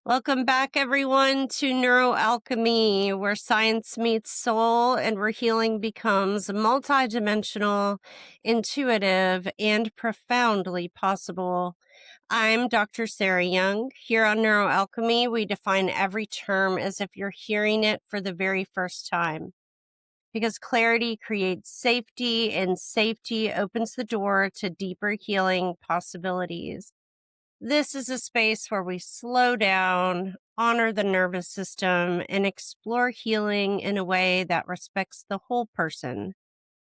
Welcome back, everyone, to NeuroAlchemy, where science meets soul and where healing becomes multidimensional, intuitive, and profoundly possible. I'm Dr. Sarah Young. Here on NeuroAlchemy, we define every term as if you're hearing it for the very first time. Because clarity creates safety, and safety opens the door to deeper healing possibilities. This is a space where we slow down, honor the nervous system, and explore healing in a way that respects the whole person: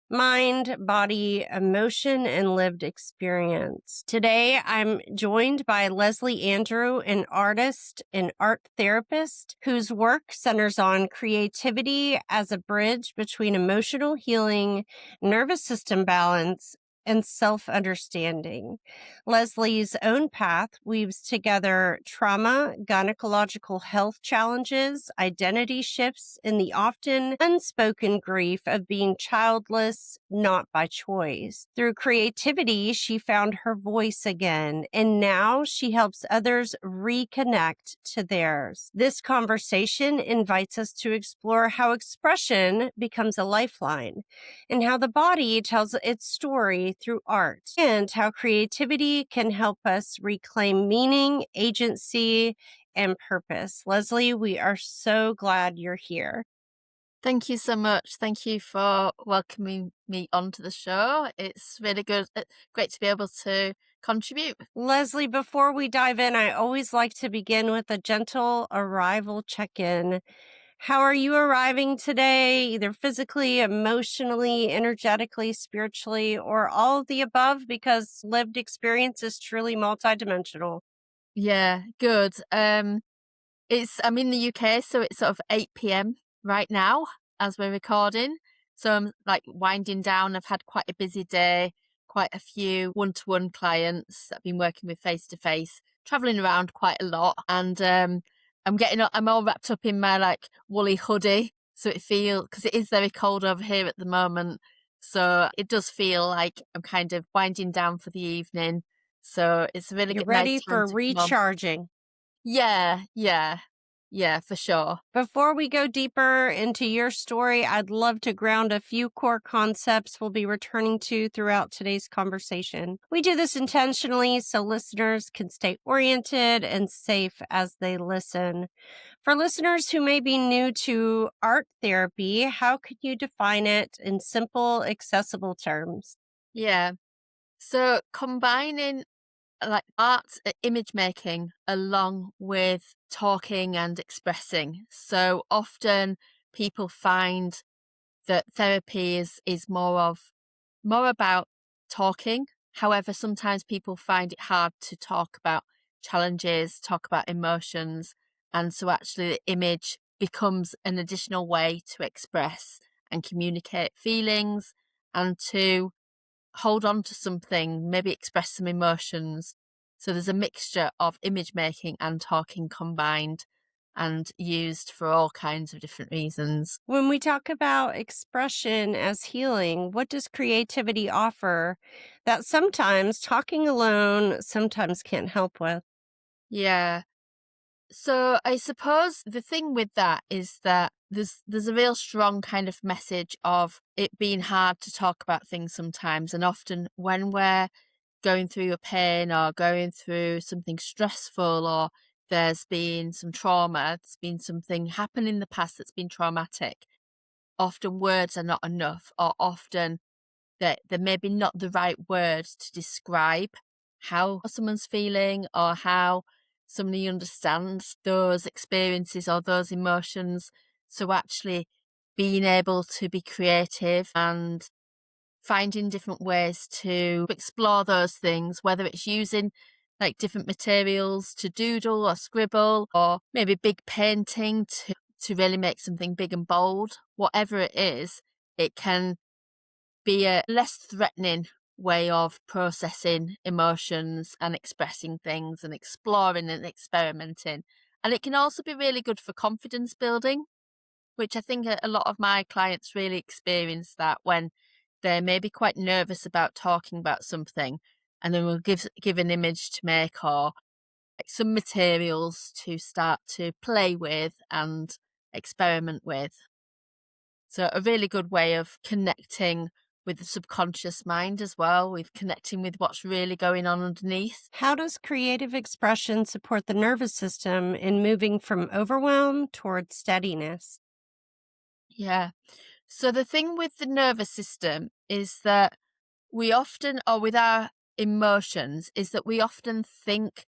mind, body, emotion, and lived experience. Today, I'm joined by Lesley Andrew, an artist and art therapist whose work centers on creativity as a bridge between emotional healing, nervous system balance, and self-understanding. Lesley's own path weaves together trauma, gynecological health challenges, identity shifts, and the often unspoken grief of being childless, not by choice. Through creativity, she found her voice again, and now she helps others reconnect to theirs. This conversation invites us to explore how expression becomes a lifeline, and how the body tells its story through art, and how creativity can help us reclaim meaning, agency, and purpose. Lesley, we are so glad you're here. Thank you so much. Thank you for welcoming me onto the show. It's really great to be able to contribute. Lesley, before we dive in, I always like to begin with a gentle arrival check-in. How are you arriving today, either physically, emotionally, energetically, spiritually, or all of the above? Because lived experience is truly multidimensional. Yeah, good. I'm in the UK, so it's sort of 8 p.m. right now as we're recording. So I'm like winding down. I've had quite a busy day, quite a few one-to-one clients that I've been working with face to face, traveling around quite a lot. And I'm all wrapped up in my like woolly hoodie. So because it is very cold over here at the moment. So it does feel like I'm kind of winding down for the evening. So it's a really You're nice ready time for to come on. recharging. Yeah, yeah. Yeah, for sure. Before we go deeper into your story, I'd love to ground a few core concepts we'll be returning to throughout today's conversation. We do this intentionally so listeners can stay oriented and safe as they listen. For listeners who may be new to art therapy, how could you define it in simple, accessible terms? Yeah. So combining like art, image making along with talking and expressing. So often people find that therapy is more about talking. However, sometimes people find it hard to talk about challenges, talk about emotions. And so actually the image becomes an additional way to express and communicate feelings and to hold on to something, maybe express some emotions. So there's a mixture of image making and talking combined and used for all kinds of different reasons. When we talk about expression as healing, what does creativity offer that sometimes talking alone sometimes can't help with? Yeah. So I suppose the thing with that is that there's a real strong kind of message of it being hard to talk about things sometimes, and often when we're going through a pain or going through something stressful, or there's been some trauma, there's been something happen in the past that's been traumatic, often words are not enough, or often that they're maybe not the right words to describe how someone's feeling or how somebody understands those experiences or those emotions. So actually being able to be creative and finding different ways to explore those things, whether it's using like different materials to doodle or scribble, or maybe big painting to really make something big and bold, whatever it is, it can be a less threatening way of processing emotions and expressing things and exploring and experimenting. And it can also be really good for confidence building, which I think a lot of my clients really experience that when they're maybe quite nervous about talking about something, and then we'll give an image to make, or like some materials to start to play with and experiment with. So a really good way of connecting with the subconscious mind as well, with connecting with what's really going on underneath. How does creative expression support the nervous system in moving from overwhelm toward steadiness? Yeah. So the thing with the nervous system is that we often, or with our emotions, is that we often think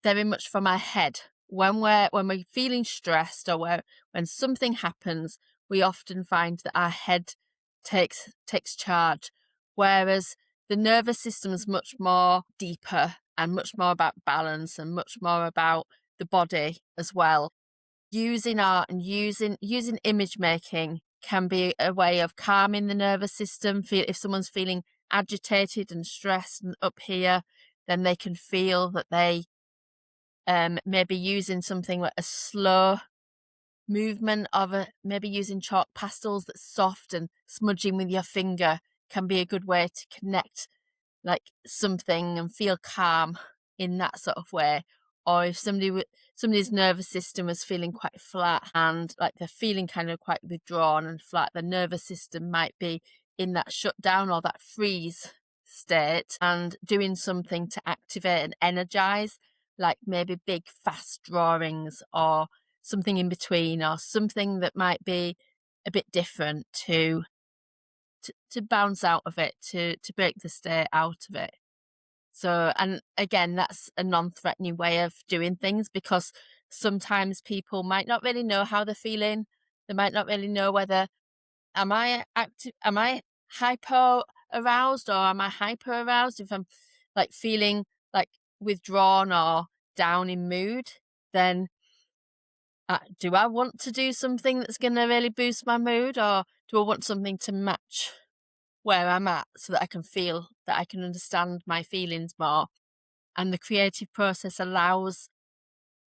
very much from our head. When we're feeling stressed, or when something happens, we often find that our head takes charge. Whereas the nervous system is much more deeper and much more about balance and much more about the body as well. Using art and using image making can be a way of calming the nervous system. If someone's feeling agitated and stressed and up here, then they can feel that they maybe using something like a slow movement of maybe using chalk pastels that's soft and smudging with your finger can be a good way to connect like something and feel calm in that sort of way. Or if somebody's nervous system was feeling quite flat and like they're feeling kind of quite withdrawn and flat, the nervous system might be in that shutdown or that freeze state, and doing something to activate and energize, like maybe big fast drawings or something in between, or something that might be a bit different to bounce out of it, to break the state out of it. So, and again, that's a non-threatening way of doing things, because sometimes people might not really know how they're feeling. They might not really know whether am I hypo aroused or am I hyper aroused. If I'm like feeling like withdrawn or down in mood, then do I want to do something that's going to really boost my mood, or do I want something to match where I'm at so that I can feel that I can understand my feelings more? And the creative process allows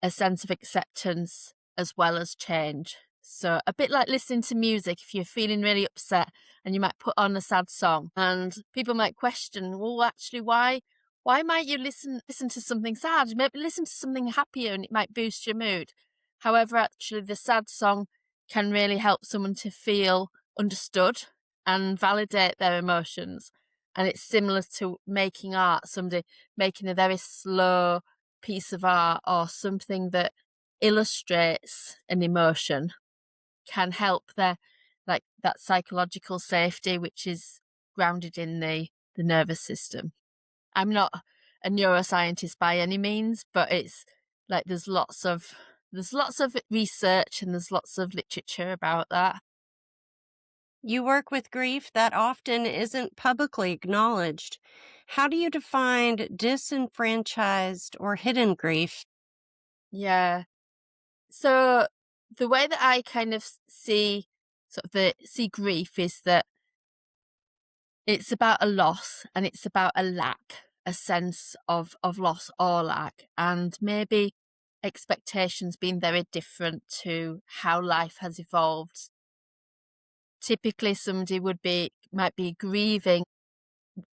a sense of acceptance as well as change. So a bit like listening to music, if you're feeling really upset and you might put on a sad song, and people might question, well, actually, why might you listen to something sad? Maybe listen to something happier and it might boost your mood. However, actually the sad song can really help someone to feel understood and validate their emotions. And it's similar to making art, somebody making a very slow piece of art or something that illustrates an emotion can help their like that psychological safety, which is grounded in the nervous system. I'm not a neuroscientist by any means, but it's like there's lots of research and there's lots of literature about that. You work with grief that often isn't publicly acknowledged. How do you define disenfranchised or hidden grief? Yeah. So the way that I kind of see see grief is that it's about a loss and it's about a lack, a sense of loss or lack, and maybe expectations being very different to how life has evolved. Typically somebody might be grieving.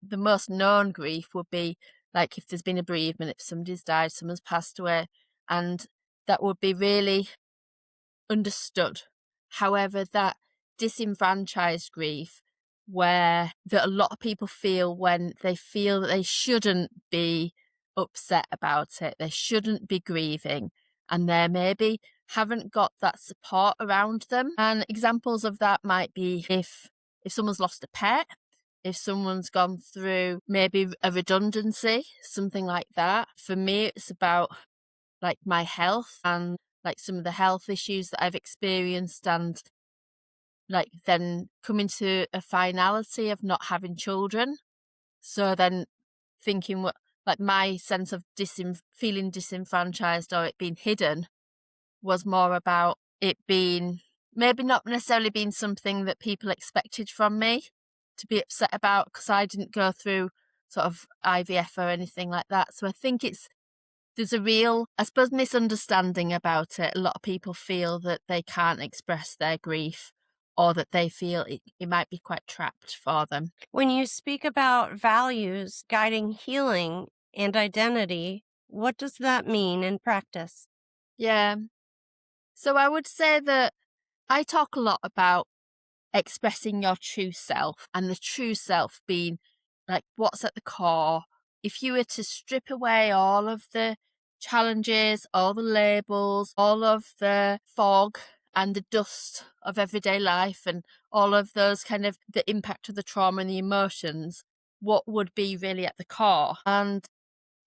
The most known grief would be like if there's been a bereavement, if somebody's died, someone's passed away, and that would be really understood. However, that disenfranchised grief, where that a lot of people feel when they feel that they shouldn't be upset about it, they shouldn't be grieving, and they maybe haven't got that support around them. And examples of that might be if someone's lost a pet, if someone's gone through maybe a redundancy, something like that. For me, it's about like my health and like some of the health issues that I've experienced, and like then coming to a finality of not having children. So then thinking what like my sense of feeling disenfranchised or it being hidden was more about it being maybe not necessarily being something that people expected from me to be upset about, because I didn't go through sort of IVF or anything like that. So I think there's a real, I suppose, misunderstanding about it. A lot of people feel that they can't express their grief, or that they feel it might be quite trapped for them. When you speak about values guiding healing and identity, What does that mean in practice? Yeah. So I would say that I talk a lot about expressing your true self, and the true self being like what's at the core. If you were to strip away all of the challenges, all the labels, all of the fog and the dust of everyday life, and all of those kind of the impact of the trauma and the emotions, what would be really at the core? And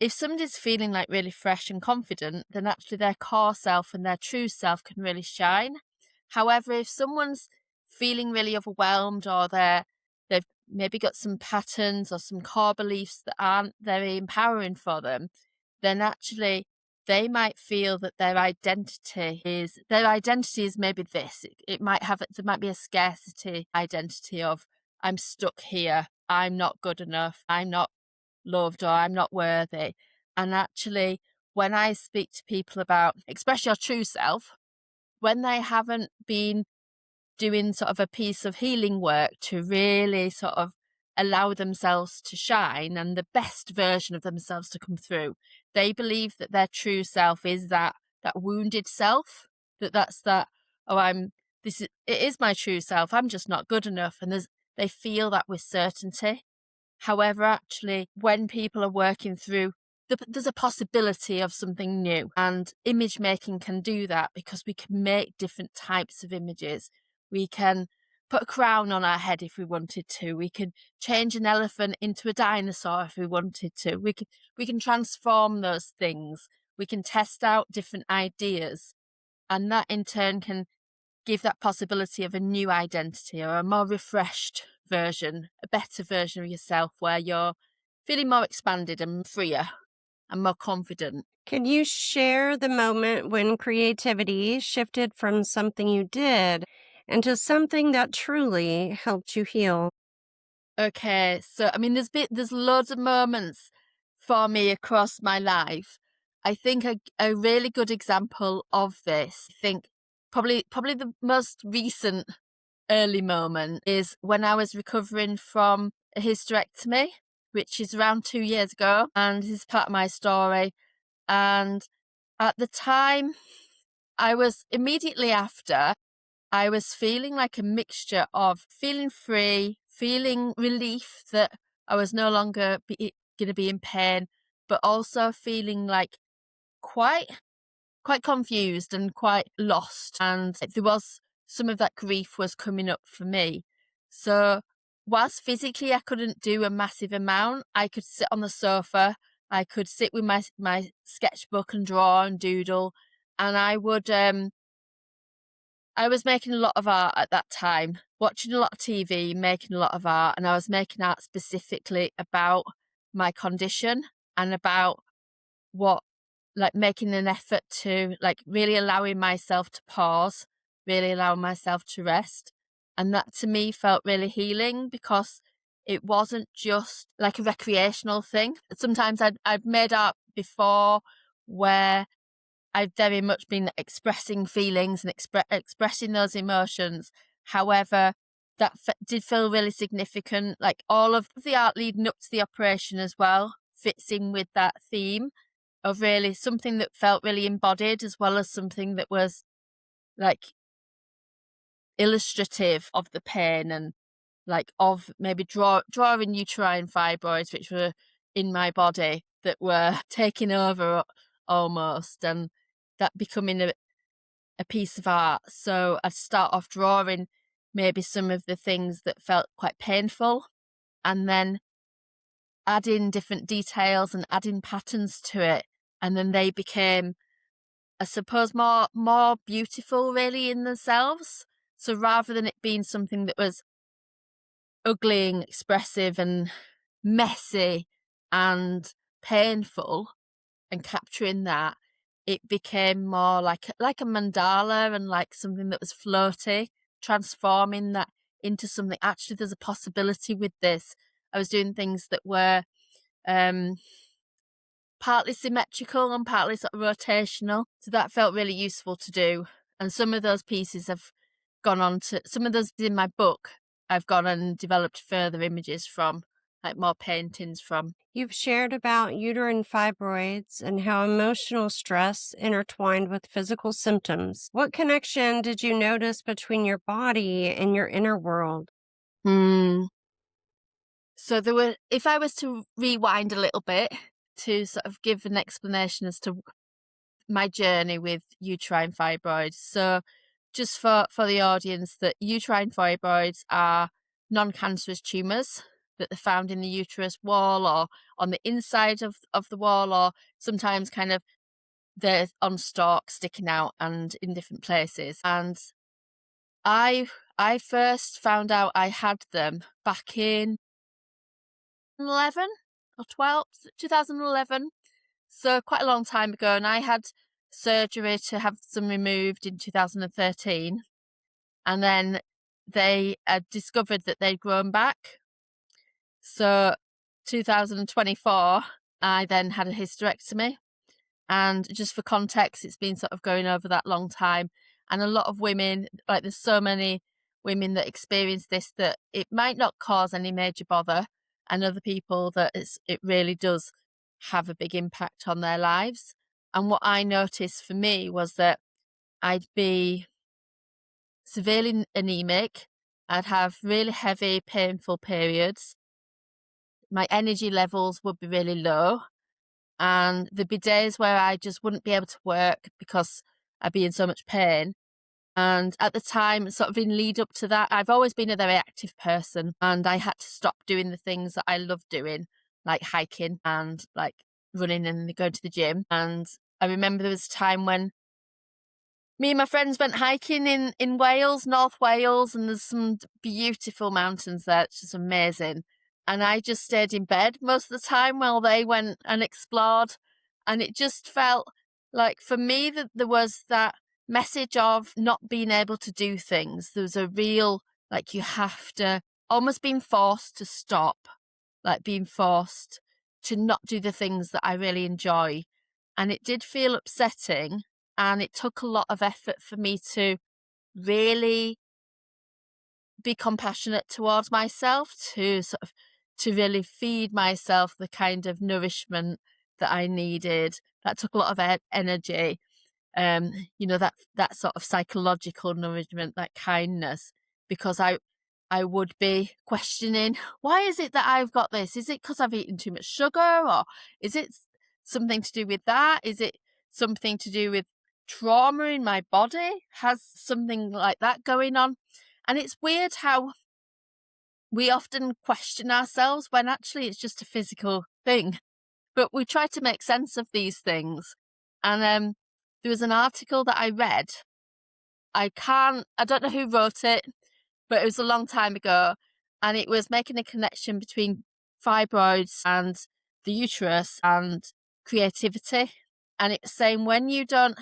if somebody's feeling like really fresh and confident, then actually their core self and their true self can really shine. However, if someone's feeling really overwhelmed, or they've maybe got some patterns or some core beliefs that aren't very empowering for them, then actually they might feel that their identity is maybe this. It might have there might be a scarcity identity of I'm stuck here, I'm not good enough, I'm not loved, or I'm not worthy. And actually, when I speak to people about express your true self, when they haven't been doing sort of a piece of healing work to really sort of allow themselves to shine and the best version of themselves to come through, they believe that their true self is that wounded self, that's that, oh, it is my true self, I'm just not good enough. And they feel that with certainty. However, actually, when people are working through, there's a possibility of something new, and image making can do that because we can make different types of images. We can put a crown on our head if we wanted to. We can change an elephant into a dinosaur if we wanted to. We can transform those things. We can test out different ideas, and that in turn can give that possibility of a new identity or a more refreshed version, a better version of yourself where you're feeling more expanded and freer and more confident. Can you share the moment when creativity shifted from something you did into something that truly helped you heal? Okay, so I mean, there's loads of moments for me across my life. I think a really good example of this, I think probably the most recent early moment is when I was recovering from a hysterectomy, which is around 2 years ago, and this is part of my story. And at the time, I was immediately after, I was feeling like a mixture of feeling free, feeling relief that I was no longer going to be in pain, but also feeling like quite quite confused and quite lost. And there was some of that grief was coming up for me. So whilst physically I couldn't do a massive amount, I could sit on the sofa, I could sit with my sketchbook and draw and doodle. And I was making a lot of art at that time, watching a lot of TV, making a lot of art, and I was making art specifically about my condition and about what, like, making an effort to, like, really allowing myself to pause, really allowing myself to rest. And that to me felt really healing because it wasn't just like a recreational thing. Sometimes I've made art before where I've very much been expressing feelings and expressing those emotions. However, that did feel really significant. Like all of the art leading up to the operation as well fits in with that theme of really something that felt really embodied, as well as something that was like illustrative of the pain, and like of maybe drawing uterine fibroids which were in my body that were taking over almost, and that becoming a piece of art. So I'd start off drawing maybe some of the things that felt quite painful, and then adding different details and adding patterns to it, and then they became, I suppose, more beautiful really in themselves. So rather than it being something that was ugly and expressive and messy and painful and capturing that, it became more like a mandala and like something that was floaty, transforming that into something. Actually, there's a possibility with this. I was doing things that were um partly symmetrical and partly sort of rotational. So that felt really useful to do. And some of those pieces have gone on to, some of those in my book, I've gone and developed further images from. like more paintings from. You've shared about uterine fibroids and how emotional stress intertwined with physical symptoms. What connection did you notice between your body and your inner world? Hmm. So there were, if I was to rewind a little bit to sort of give an explanation as to my journey with uterine fibroids. So just for the audience, that uterine fibroids are non-cancerous tumours that are found in the uterus wall or on the inside of the wall, or sometimes kind of they're on stalks sticking out and in different places. And I I first found out I had them back in 11 or 12, 2011. So quite a long time ago, and I had surgery to have them removed in 2013, and then they discovered that they'd grown back. So 2024, I then had a hysterectomy. And just for context, it's been sort of going over that long time. And a lot of women, like there's so many women that experience this, that it might not cause any major bother, and other people that it really does have a big impact on their lives. And what I noticed for me was that I'd be severely anemic. I'd have really heavy, painful periods. My energy levels would be really low. And there'd be days where I just wouldn't be able to work because I'd be in so much pain. And at the time, sort of in lead up to that, I've always been a very active person, and I had to stop doing the things that I love doing, like hiking and like running and going to the gym. And I remember there was a time when me and my friends went hiking in Wales, North Wales, and there's some beautiful mountains there. It's just amazing. And I just stayed in bed most of the time while they went and explored. And it just felt like for me that there was that message of not being able to do things. There was a real, like, you have to, almost being forced to stop, like being forced to not do the things that I really enjoy. And it did feel upsetting, and it took a lot of effort for me to really be compassionate towards myself, to sort of to really feed myself the kind of nourishment that I needed. That took a lot of energy. That sort of psychological nourishment, that kindness, because I would be questioning, why is it that I've got this? Is it because I've eaten too much sugar, or is it something to do with that? Is it something to do with trauma in my body? Has something like that going on? And it's weird how we often question ourselves when actually it's just a physical thing. But we try to make sense of these things. And there was an article that I read. I don't know who wrote it, but it was a long time ago. And it was making a connection between fibroids and the uterus and creativity. And it's saying when you don't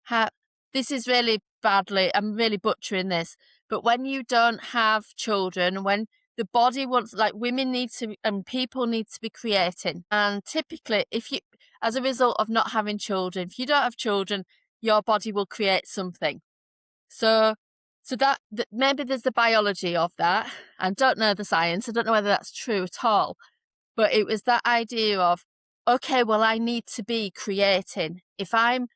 have, this is really badly, I'm really butchering this, but when you don't have children, when the body wants, like women need to, and people need to be creating. And typically, if you, as a result of not having children, if you don't have children, your body will create something. So that maybe there's the biology of that. I don't know the science. I don't know whether that's true at all. But it was that idea of, okay, well, I need to be creating. If I'm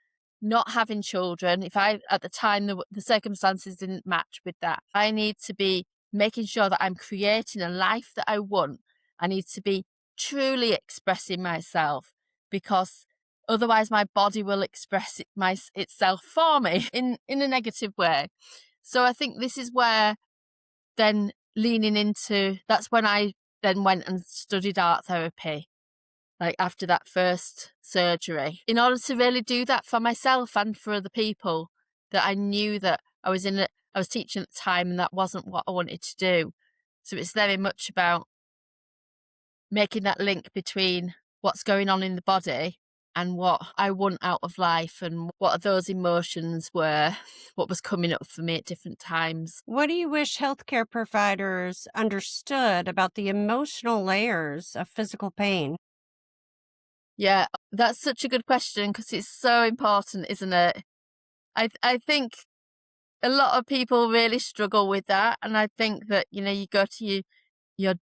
not having children, if I, at the time, the circumstances didn't match with that, I need to be making sure that I'm creating a life that I want. I need to be truly expressing myself, because otherwise my body will express itself for me in a negative way. So I think this is where then leaning into, that's when I then went and studied art therapy, like after that first surgery, in order to really do that for myself and for other people that I knew that I was teaching at the time, and that wasn't what I wanted to do. So it's very much about making that link between what's going on in the body and what I want out of life, and what those emotions were, what was coming up for me at different times. What do you wish healthcare providers understood about the emotional layers of physical pain? Yeah, that's such a good question, because it's so important, isn't it? I think a lot of people really struggle with that, and I think that, you go to your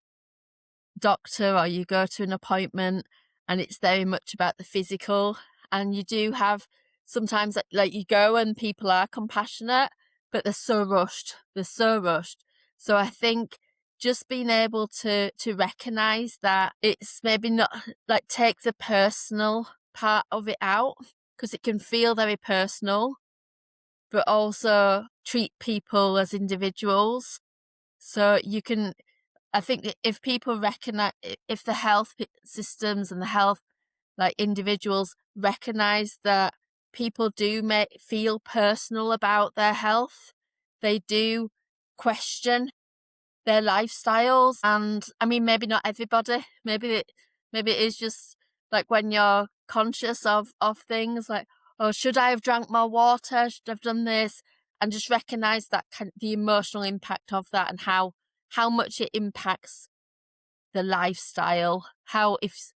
doctor or you go to an appointment and it's very much about the physical, and you do have sometimes like you go and people are compassionate, but they're so rushed. So I think just being able to recognize that it's maybe not like take the personal part of it out, because it can feel very personal, but also treat people as individuals. So you can, I think that if people recognize, if the health systems and the health like individuals recognize that people do feel personal about their health, they do question their lifestyles. And I mean, maybe not everybody, maybe it is just like when you're conscious of things like, oh, should I have drank more water, should I have done this, and just recognize that the emotional impact of that, and how much it impacts the lifestyle. How if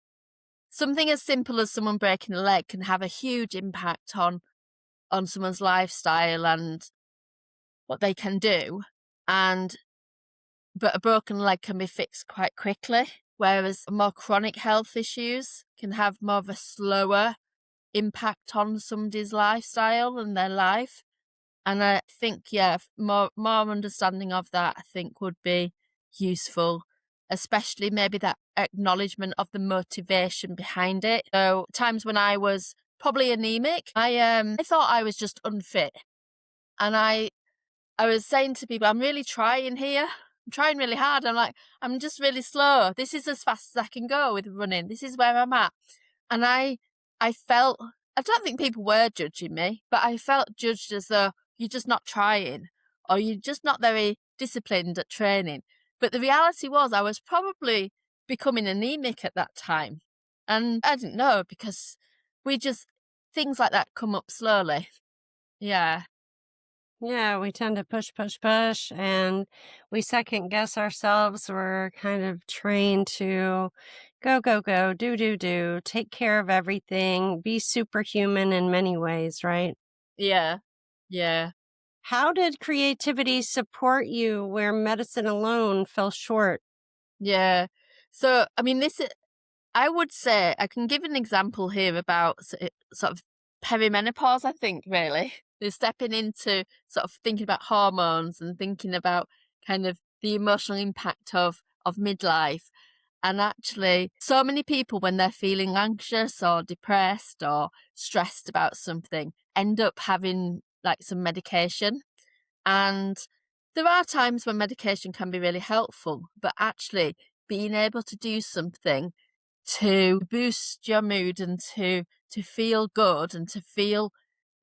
something as simple as someone breaking a leg can have a huge impact on someone's lifestyle and what they can do, and but a broken leg can be fixed quite quickly, whereas more chronic health issues can have more of a slower impact on somebody's lifestyle and their life. And I think, yeah, more understanding of that, I think, would be useful, especially maybe that acknowledgement of the motivation behind it. So times when I was probably anemic, I thought I was just unfit, and I was saying to people, I'm really trying here. I'm trying really hard. I'm like, I'm just really slow. This is as fast as I can go with running. This is where I'm at. And I felt, I don't think people were judging me, but I felt judged as though you're just not trying, or you're just not very disciplined at training. But the reality was I was probably becoming anemic at that time. And I didn't know, because things like that come up slowly. Yeah. Yeah, we tend to push, push, push, and we second guess ourselves. We're kind of trained to go, go, go, do, do, do, take care of everything, be superhuman in many ways, right? Yeah. Yeah. How did creativity support you where medicine alone fell short? Yeah. So, I mean, I would say I can give an example here about sort of perimenopause, I think, really. Is stepping into sort of thinking about hormones and thinking about kind of the emotional impact of midlife. And actually, so many people, when they're feeling anxious or depressed or stressed about something, end up having like some medication. And there are times when medication can be really helpful, but actually being able to do something to boost your mood and to feel good and to feel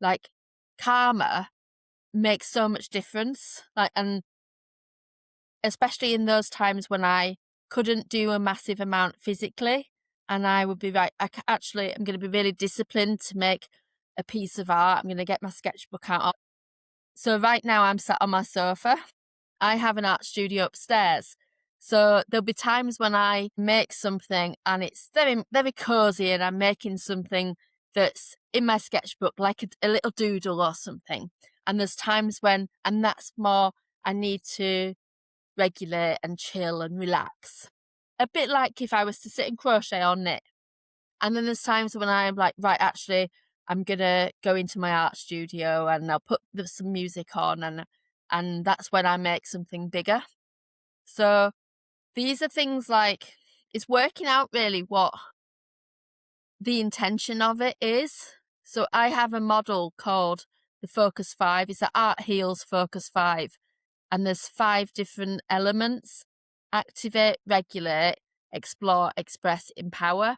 like calmer makes so much difference. Like, and especially in those times when I couldn't do a massive amount physically, and I would be right, actually, I'm going to be really disciplined to make a piece of art. I'm going to get my sketchbook out. So right now I'm sat on my sofa. I have an art studio upstairs. So there'll be times when I make something and it's very, very cozy, and I'm making something that's in my sketchbook, like a little doodle or something. And there's times when, and that's more, I need to regulate and chill and relax. A bit like if I was to sit and crochet or knit. And then there's times when I'm like, right, actually, I'm gonna go into my art studio and I'll put some music on, and that's when I make something bigger. So these are things like, it's working out really what the intention of it is. So I have a model called the Focus 5. It's the Art Heals Focus 5. And there's 5 different elements: activate, regulate, explore, express, empower.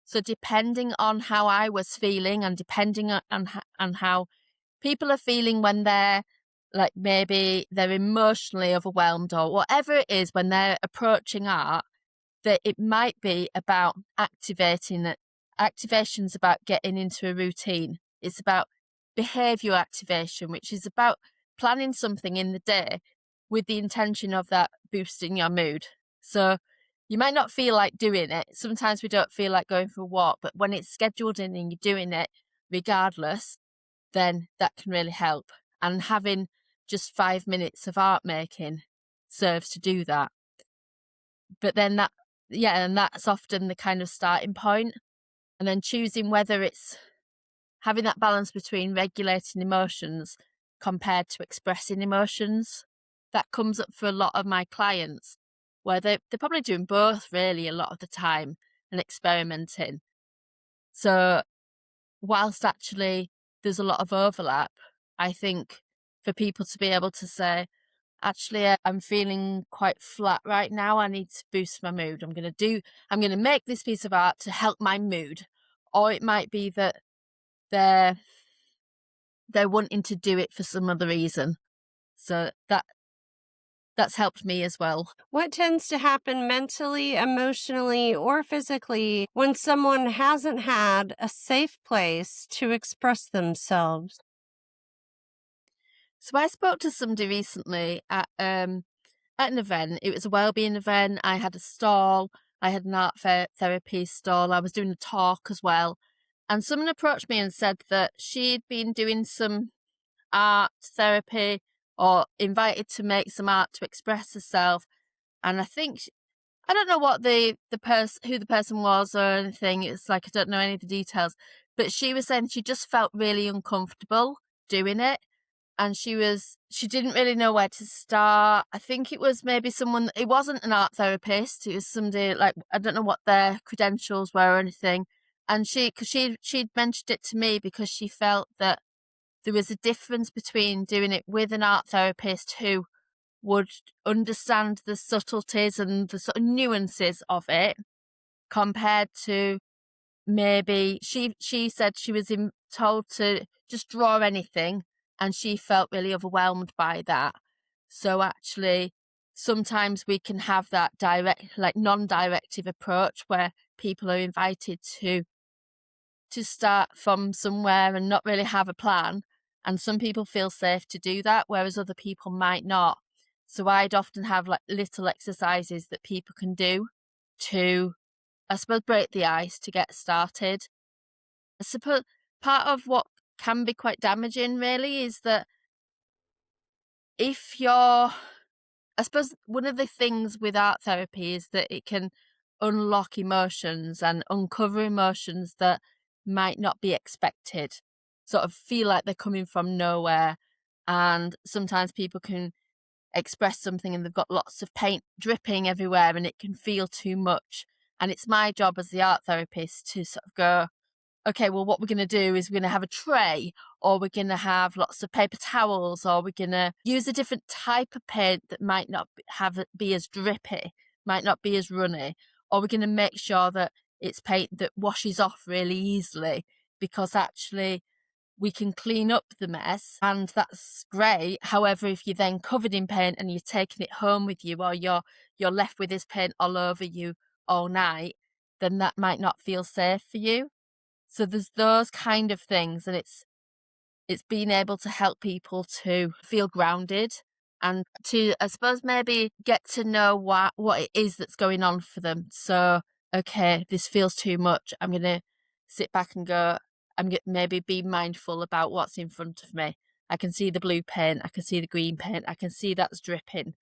So depending on how I was feeling, and depending on how people are feeling when they're like, maybe they're emotionally overwhelmed or whatever it is, when they're approaching art, that it might be about activating it. Activation's about getting into a routine. It's about behavior activation, which is about planning something in the day with the intention of that boosting your mood. So you might not feel like doing it. Sometimes we don't feel like going for a walk, but when it's scheduled in and you're doing it regardless, then that can really help. And having just 5 minutes of art making serves to do that. But then yeah, and that's often the kind of starting point. And then choosing whether it's having that balance between regulating emotions compared to expressing emotions. That comes up for a lot of my clients, where they're probably doing both really a lot of the time and experimenting. So whilst actually there's a lot of overlap, I think for people to be able to say, actually, I'm feeling quite flat right now. I need to boost my mood. I'm going to make this piece of art to help my mood. Or it might be that they're wanting to do it for some other reason. So that's helped me as well. What tends to happen mentally, emotionally, or physically when someone hasn't had a safe place to express themselves? So I spoke to somebody recently at an event. It was a wellbeing event. I had a stall. I had an art therapy stall. I was doing a talk as well. And someone approached me and said that she'd been doing some art therapy or invited to make some art to express herself. And I think I don't know what who the person was or anything. It's like I don't know any of the details. But she was saying she just felt really uncomfortable doing it. And she didn't really know where to start. I think it was maybe someone, it wasn't an art therapist. It was somebody like, I don't know what their credentials were or anything. And she'd mentioned it to me because she felt that there was a difference between doing it with an art therapist who would understand the subtleties and the sort of nuances of it compared to maybe she said she was told to just draw anything and she felt really overwhelmed by that. So actually sometimes we can have that direct, like non-directive approach where people are invited to start from somewhere and not really have a plan. And some people feel safe to do that, whereas other people might not. So I'd often have like little exercises that people can do to, I suppose, break the ice to get started. I suppose part of what can be quite damaging really is that if you're, I suppose one of the things with art therapy is that it can unlock emotions and uncover emotions that might not be expected, sort of feel like they're coming from nowhere. And sometimes people can express something and they've got lots of paint dripping everywhere and it can feel too much. And it's my job as the art therapist to sort of go, okay, well, what we're going to do is we're going to have a tray, or we're going to have lots of paper towels, or we're going to use a different type of paint that might not be as drippy, might not be as runny, or we're going to make sure that it's paint that washes off really easily, because actually we can clean up the mess and that's great. However, if you're then covered in paint and you're taking it home with you, or you're left with this paint all over you all night, then that might not feel safe for you. So there's those kind of things, and it's being able to help people to feel grounded and to, I suppose, maybe get to know what it is that's going on for them. So, okay, this feels too much. I'm going to sit back and go, maybe be mindful about what's in front of me. I can see the blue paint, I can see the green paint, I can see that's dripping,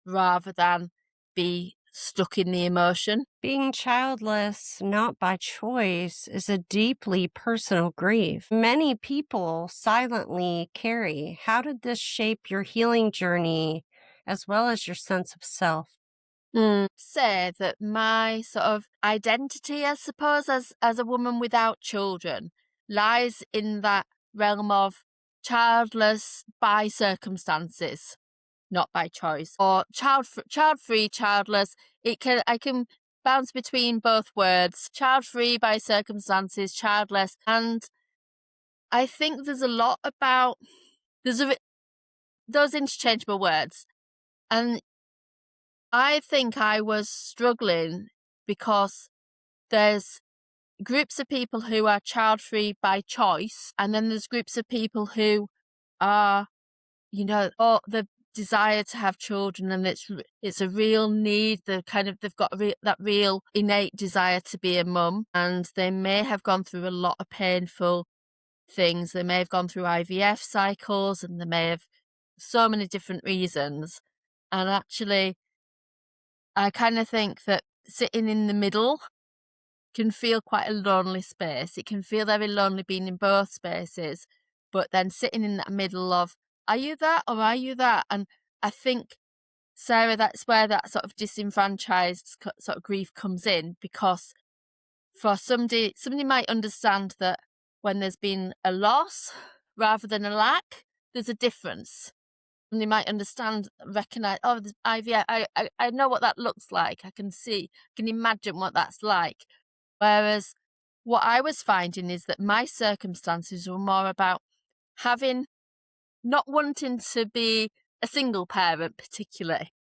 rather than be stuck in the emotion. Being childless, not by choice, is a deeply personal grief many people silently carry. How did this shape your healing journey as well as your sense of self? Say that my sort of identity, I suppose, as a woman without children, lies in that realm of childless by circumstances, not by choice, or child free, childless. I can bounce between both words, child free by circumstances, childless, and I think there's a lot about those interchangeable words, and I think I was struggling because there's groups of people who are child free by choice, and then there's groups of people who are, or the desire to have children, and it's a real need. They've got that real innate desire to be a mum, and they may have gone through a lot of painful things. They may have gone through IVF cycles, and they may have so many different reasons. And actually, I kind of think that sitting in the middle can feel quite a lonely space. It can feel very lonely being in both spaces, but then sitting in that middle of, are you that or are you that? And I think, Sarah, that's where that sort of disenfranchised sort of grief comes in, because for somebody might understand that when there's been a loss rather than a lack, there's a difference. And they might understand, recognize, oh, there's IVF. I know what that looks like. I can imagine what that's like. Whereas what I was finding is that my circumstances were more about not wanting to be a single parent particularly.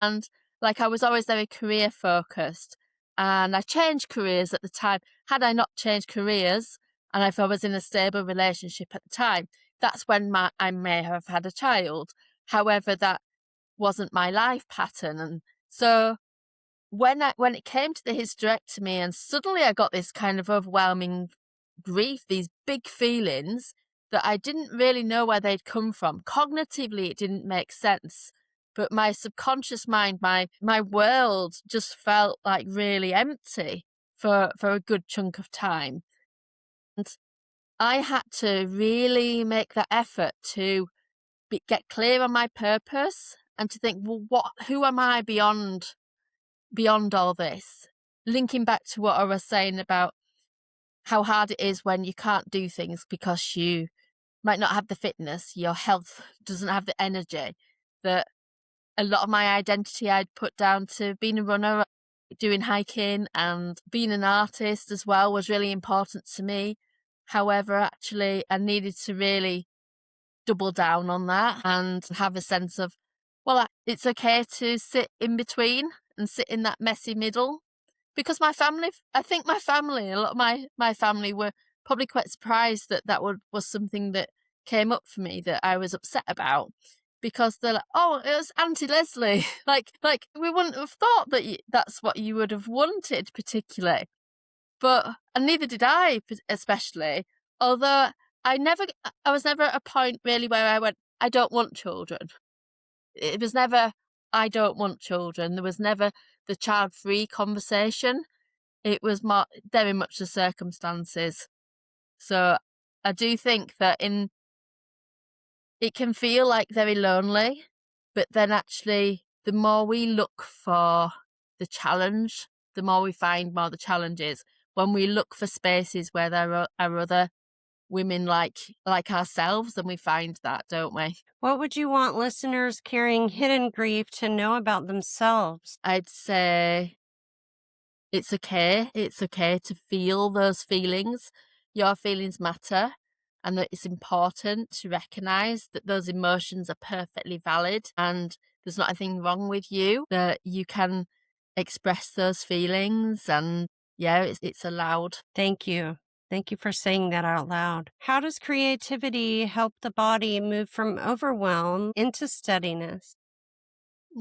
And like, I was always very career focused, and I changed careers at the time. Had I not changed careers, and if I was in a stable relationship at the time, that's when I may have had a child. However, that wasn't my life pattern. And so when it came to the hysterectomy, and suddenly I got this kind of overwhelming grief, these big feelings that I didn't really know where they'd come from. Cognitively, it didn't make sense, but my subconscious mind, my world just felt like really empty for a good chunk of time. And I had to really make that effort to get clear on my purpose and to think, well, who am I beyond all this? Linking back to what I was saying about how hard it is when you can't do things because you might not have the fitness, your health doesn't have the energy, that a lot of my identity I'd put down to being a runner, doing hiking, and being an artist as well was really important to me. However, actually, I needed to really double down on that and have a sense of, well, it's okay to sit in between and sit in that messy middle. Because a lot of my family were probably quite surprised that was something that came up for me that I was upset about, because they're like, oh, it was Auntie Lesley. like we wouldn't have thought that that's what you would have wanted particularly. And neither did I, especially, although I was never at a point really where I went, I don't want children. It was never, I don't want children. There was never the child-free conversation. It was very much the circumstances. So I do think that it can feel like very lonely, but then actually the more we look for the challenge, the more we find more the challenges. When we look for spaces where there are other women like ourselves, then we find that, don't we? What would you want listeners carrying hidden grief to know about themselves? I'd say it's okay. It's okay to feel those feelings. Your feelings matter, and that it's important to recognize that those emotions are perfectly valid and there's not anything wrong with you, that you can express those feelings, and it's allowed. Thank you. Thank you for saying that out loud. How does creativity help the body move from overwhelm into steadiness?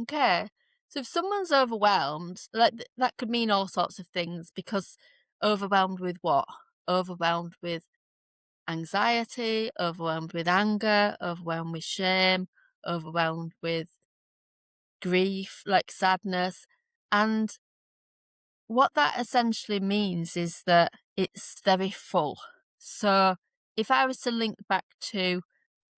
Okay. So if someone's overwhelmed, that could mean all sorts of things, because overwhelmed with what? Overwhelmed with anxiety, overwhelmed with anger, overwhelmed with shame, overwhelmed with grief, like sadness. And what that essentially means is that it's very full. So if I was to link back to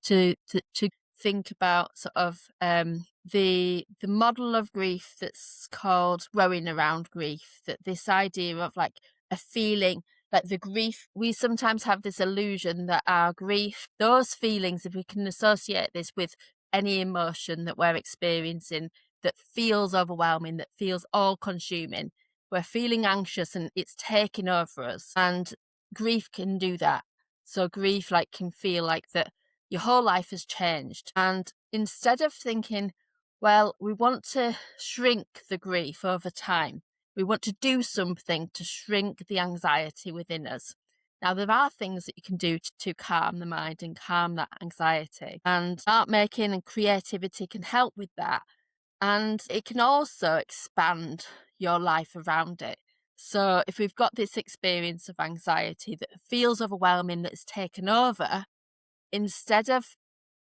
think about sort of the model of grief that's called rowing around grief, that this idea of like a feeling, like the grief, we sometimes have this illusion that our grief, those feelings, if we can associate this with any emotion that we're experiencing that feels overwhelming, that feels all consuming, we're feeling anxious and it's taking over us, and grief can do that. So grief can feel like that your whole life has changed. And instead of thinking, well, we want to shrink the grief over time, we want to do something to shrink the anxiety within us. Now, there are things that you can do to calm the mind and calm that anxiety. And art making and creativity can help with that. And it can also expand your life around it. So if we've got this experience of anxiety that feels overwhelming, that's taken over, instead of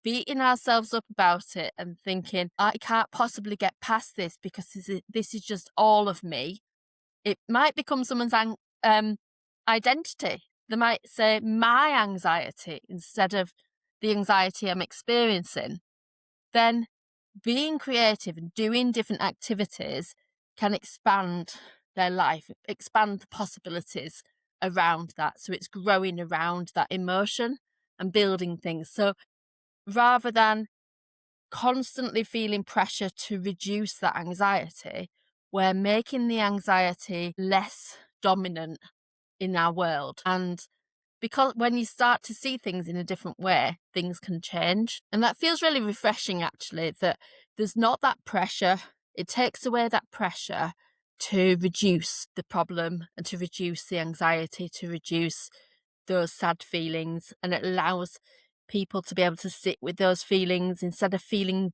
beating ourselves up about it and thinking, I can't possibly get past this because this is just all of me, it might become someone's identity. They might say my anxiety instead of the anxiety I'm experiencing. Then being creative and doing different activities can expand their life, expand the possibilities around that. So it's growing around that emotion and building things. So rather than constantly feeling pressure to reduce that anxiety, we're making the anxiety less dominant in our world. And because when you start to see things in a different way, things can change. And that feels really refreshing, actually, that there's not that pressure. It takes away that pressure to reduce the problem and to reduce the anxiety, to reduce those sad feelings. And it allows people to be able to sit with those feelings instead of feeling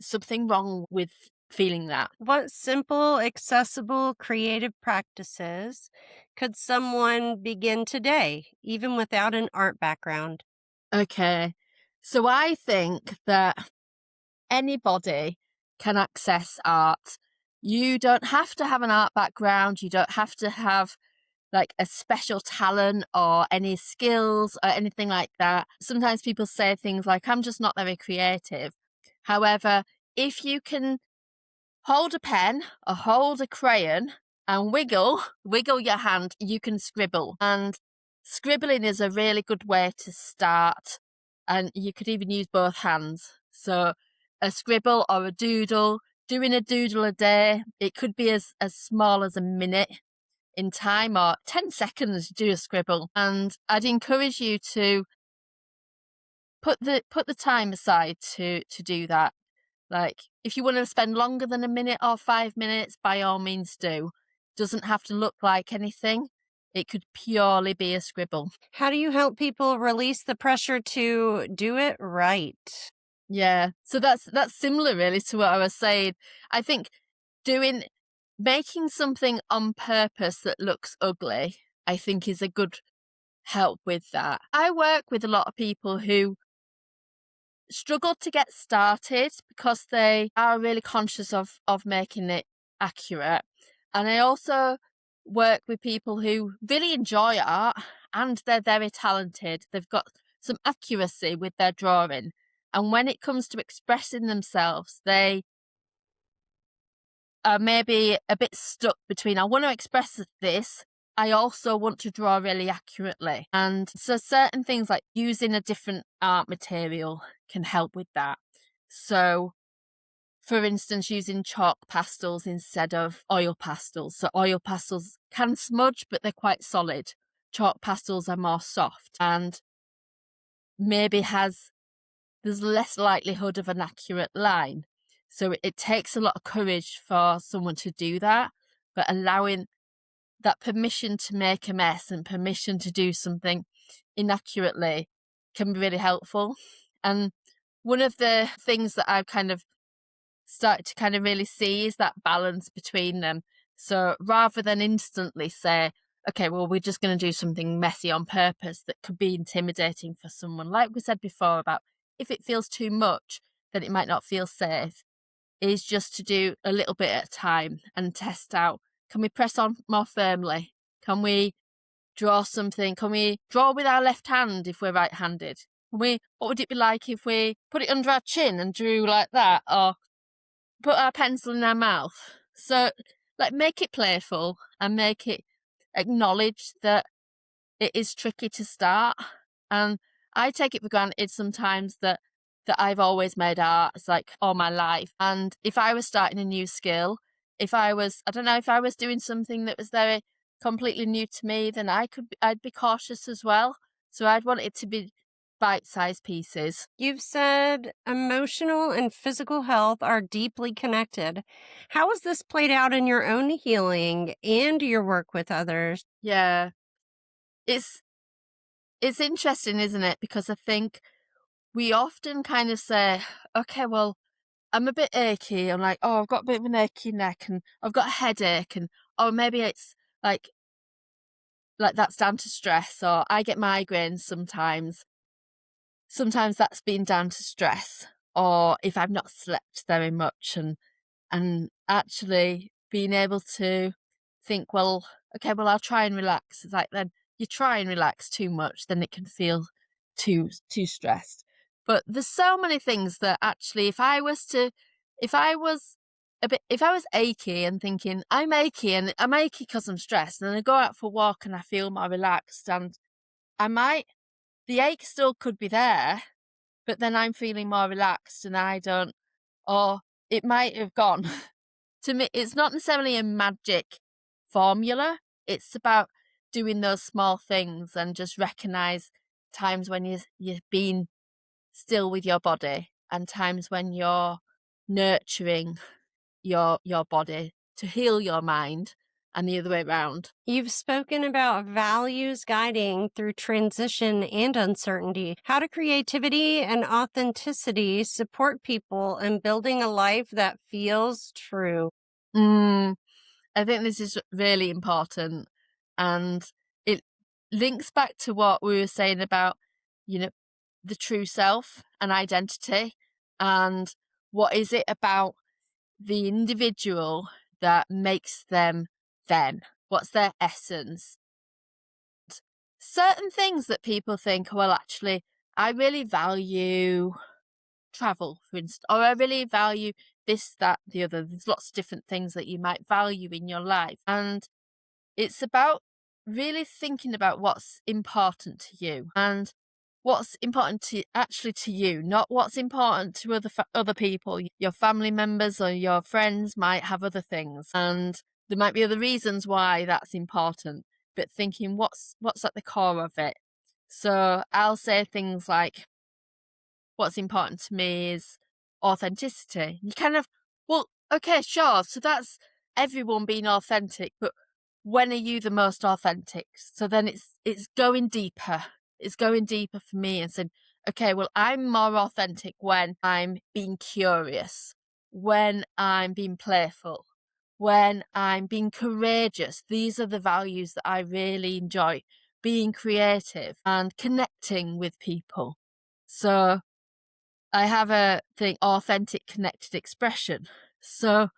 something wrong with feeling that. What simple, accessible, creative practices could someone begin today, even without an art background? Okay. So I think that anybody can access art. You don't have to have an art background. You don't have to have like a special talent or any skills or anything like that. Sometimes people say things like, I'm just not very creative. However, if you can hold a pen or hold a crayon and wiggle your hand, you can scribble. And scribbling is a really good way to start. And you could even use both hands. So a scribble or a doodle, doing a doodle a day, it could be as small as a minute in time or 10 seconds to do a scribble. And I'd encourage you to put the time aside to do that. Like, if you want to spend longer than a minute or 5 minutes, by all means do. Doesn't have to look like anything. It could purely be a scribble. How do you help people release the pressure to do it right? Yeah. So that's similar really to what I was saying. I think making something on purpose that looks ugly, I think is a good help with that. I work with a lot of people who struggle to get started because they are really conscious of making it accurate. And I also work with people who really enjoy art and they're very talented. They've got some accuracy with their drawing. And when it comes to expressing themselves, they are maybe a bit stuck between, I want to express this, I also want to draw really accurately. And so certain things like using a different art material can help with that. So for instance, using chalk pastels instead of oil pastels. So oil pastels can smudge, but they're quite solid. Chalk pastels are more soft and maybe there's less likelihood of an accurate line. So it takes a lot of courage for someone to do that, but allowing that permission to make a mess and permission to do something inaccurately can be really helpful. And one of the things that I've kind of started to kind of really see is that balance between them. So rather than instantly say, okay, well, we're just going to do something messy on purpose that could be intimidating for someone, like we said before about if it feels too much, then it might not feel safe, is just to do a little bit at a time and test out. Can we press on more firmly? Can we draw something? Can we draw with our left hand if we're right-handed? What would it be like if we put it under our chin and drew like that? Or put our pencil in our mouth? So, like, make it playful and make it acknowledge that it is tricky to start. And I take it for granted sometimes that I've always made art. It's like all my life. And if I was starting a new skill, if I was doing something that was very completely new to me, then I'd be cautious as well. So I'd want it to be bite-sized pieces. You've said emotional and physical health are deeply connected. How has this played out in your own healing and your work with others? Yeah. It's interesting, isn't it? Because I think we often kind of say, okay, well, I'm a bit achy. I'm like, oh, I've got a bit of an achy neck and I've got a headache and oh, maybe it's like that's down to stress, or I get migraines sometimes. Sometimes that's been down to stress, or if I've not slept very much and actually being able to think, well, okay, well, I'll try and relax. It's like then you try and relax too much, then it can feel too stressed. But there's so many things that actually, if I was if I was achy and thinking I'm achy because I'm stressed, and I go out for a walk and I feel more relaxed, and I might the ache still could be there, but then I'm feeling more relaxed and I don't, or it might have gone. To me, it's not necessarily a magic formula. It's about doing those small things and just recognize times when you've been still with your body and times when you're nurturing your body to heal your mind and the other way around. You've spoken about values guiding through transition and uncertainty. How do creativity and authenticity support people in building a life that feels true? Mm, I think this is really important, and it links back to what we were saying about, you know, the true self and identity, and what is it about the individual that makes them them? What's their essence? Certain things that people think, well, actually, I really value travel, for instance, or I really value this, that, the other. There's lots of different things that you might value in your life. And it's about really thinking about what's important to you and what's important to actually to you, not what's important to other people. Your family members or your friends might have other things, and there might be other reasons why that's important. But thinking what's at the core of it. So I'll say things like, what's important to me is authenticity. You kind of, well, okay, sure. So that's everyone being authentic, but when are you the most authentic? So then it's going deeper. It's going deeper for me and saying, okay, well, I'm more authentic when I'm being curious, when I'm being playful, when I'm being courageous. These are the values that I really enjoy. Being creative and connecting with people. So I have a thing, authentic connected expression. So,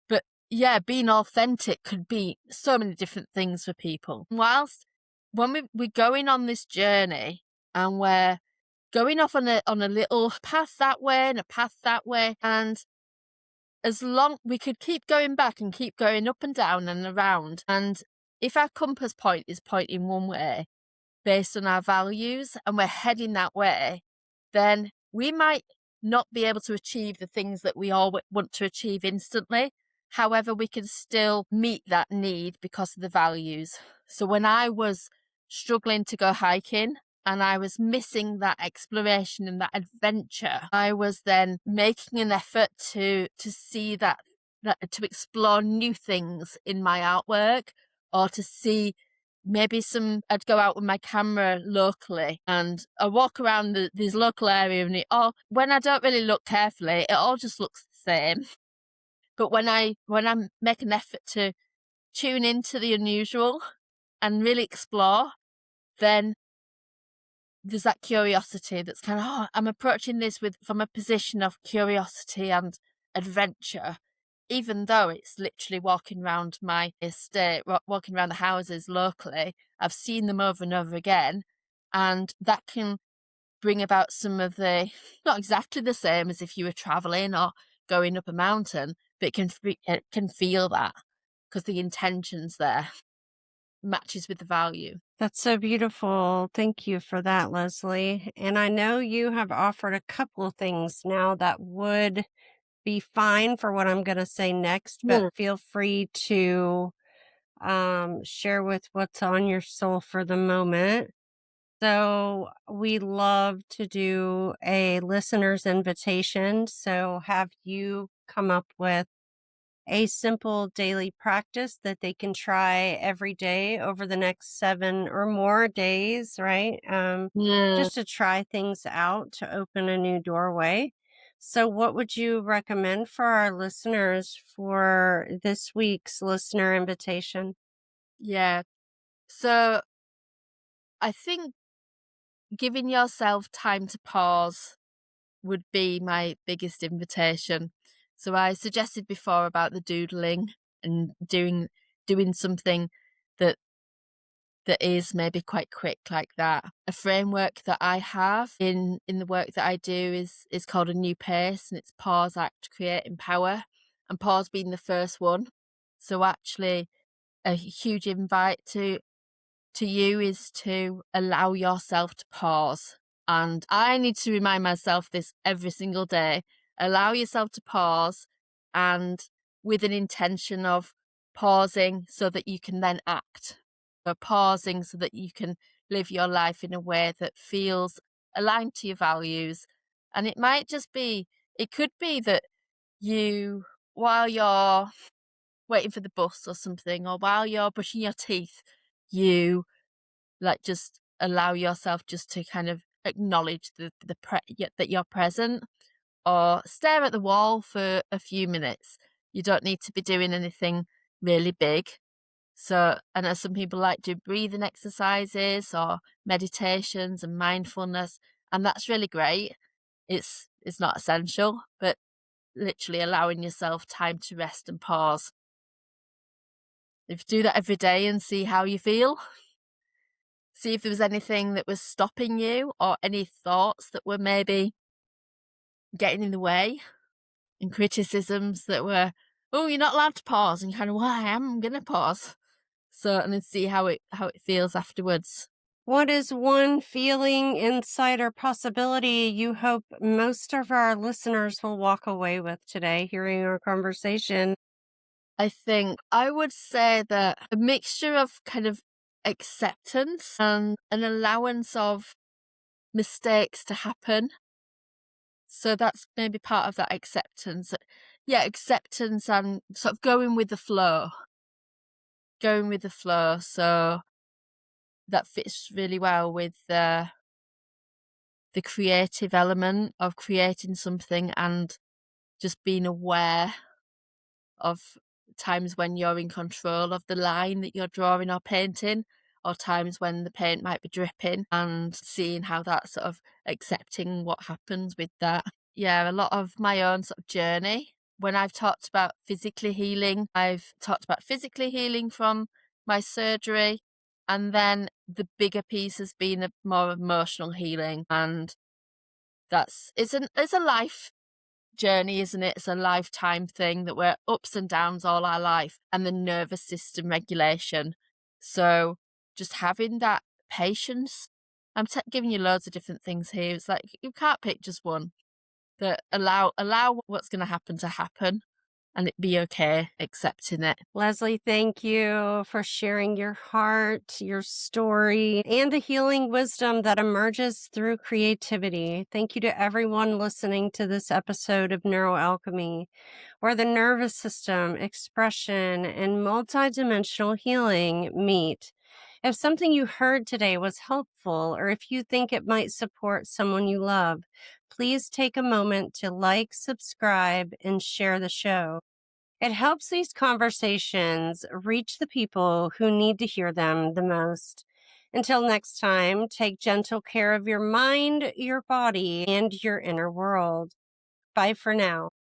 but yeah, being authentic could be so many different things for people. Whilst when we're going on this journey and we're going off on a little path that way and a path that way, and as long we could keep going back and keep going up and down and around, and if our compass point is pointing one way based on our values and we're heading that way, then we might not be able to achieve the things that we all want to achieve instantly. However, we can still meet that need because of the values. So when I was struggling to go hiking and I was missing that exploration and that adventure, I was then making an effort to see that to explore new things in my artwork, or to see maybe I'd go out with my camera locally and I walk around this local area, and when I don't really look carefully, it all just looks the same. But when I make an effort to tune into the unusual and really explore, then there's that curiosity that's kind of, I'm approaching this from a position of curiosity and adventure, even though it's literally walking around my estate, walking around the houses locally. I've seen them over and over again, and that can bring about some of the, not exactly the same as if you were traveling or going up a mountain, but it can feel that because the intentions there matches with the value. That's so beautiful. Thank you for that, Leslie. And I know you have offered a couple of things now that would be fine for what I'm going to say next, but Mm. feel free to share with what's on your soul for the moment. So, we love to do a listener's invitation. So, have you come up with a simple daily practice that they can try every day over the next 7 or more days, right? Yeah. Just to try things out to open a new doorway. So, what would you recommend for our listeners for this week's listener invitation? Yeah. So I think giving yourself time to pause would be my biggest invitation. So I suggested before about the doodling and doing doing something that is maybe quite quick like that. A framework that I have in the work that I do is called a new pace, and it's pause, act, create, empower, and pause being the first one. So actually a huge invite to you is to allow yourself to pause. And I need to remind myself this every single day. Allow yourself to pause, and with an intention of pausing so that you can then act. So pausing so that you can live your life in a way that feels aligned to your values. And it might just be, it could be that you, while you're waiting for the bus or something, or while you're brushing your teeth, you like just allow yourself just to kind of acknowledge that you're present, or stare at the wall for a few minutes. You don't need to be doing anything really big. So, I know some people like do breathing exercises or meditations and mindfulness, and that's really great. It's not essential, but literally allowing yourself time to rest and pause. If you do that every day and see how you feel, see if there was anything that was stopping you or any thoughts that were maybe getting in the way, and criticisms that were, oh, you're not allowed to pause, and you're kind of, well, I'm gonna pause. So, and then see how it feels afterwards. What is one feeling, insight, or possibility you hope most of our listeners will walk away with today hearing our conversation? I think I would say that a mixture of kind of acceptance and an allowance of mistakes to happen. So that's maybe part of that acceptance. Yeah, acceptance and sort of going with the flow. Going with the flow. So that fits really well with the creative element of creating something, and just being aware of times when you're in control of the line that you're drawing or painting, or times when the paint might be dripping, and seeing how that sort of accepting what happens with that. Yeah, a lot of my own sort of journey. When I've talked about physically healing, I've talked about physically healing from my surgery, and then the bigger piece has been a more emotional healing, and it's a life journey, isn't it? It's a lifetime thing that we're ups and downs all our life, and the nervous system regulation. So just having that patience. I'm giving you loads of different things here. It's like you can't pick just one. That allow what's going to happen, and it be okay accepting it. Lesley, thank you for sharing your heart, your story, and the healing wisdom that emerges through creativity. Thank you to everyone listening to this episode of NeuroAlchemy, where the nervous system, expression, and multidimensional healing meet. If something you heard today was helpful, or if you think it might support someone you love, please take a moment to like, subscribe, and share the show. It helps these conversations reach the people who need to hear them the most. Until next time, take gentle care of your mind, your body, and your inner world. Bye for now.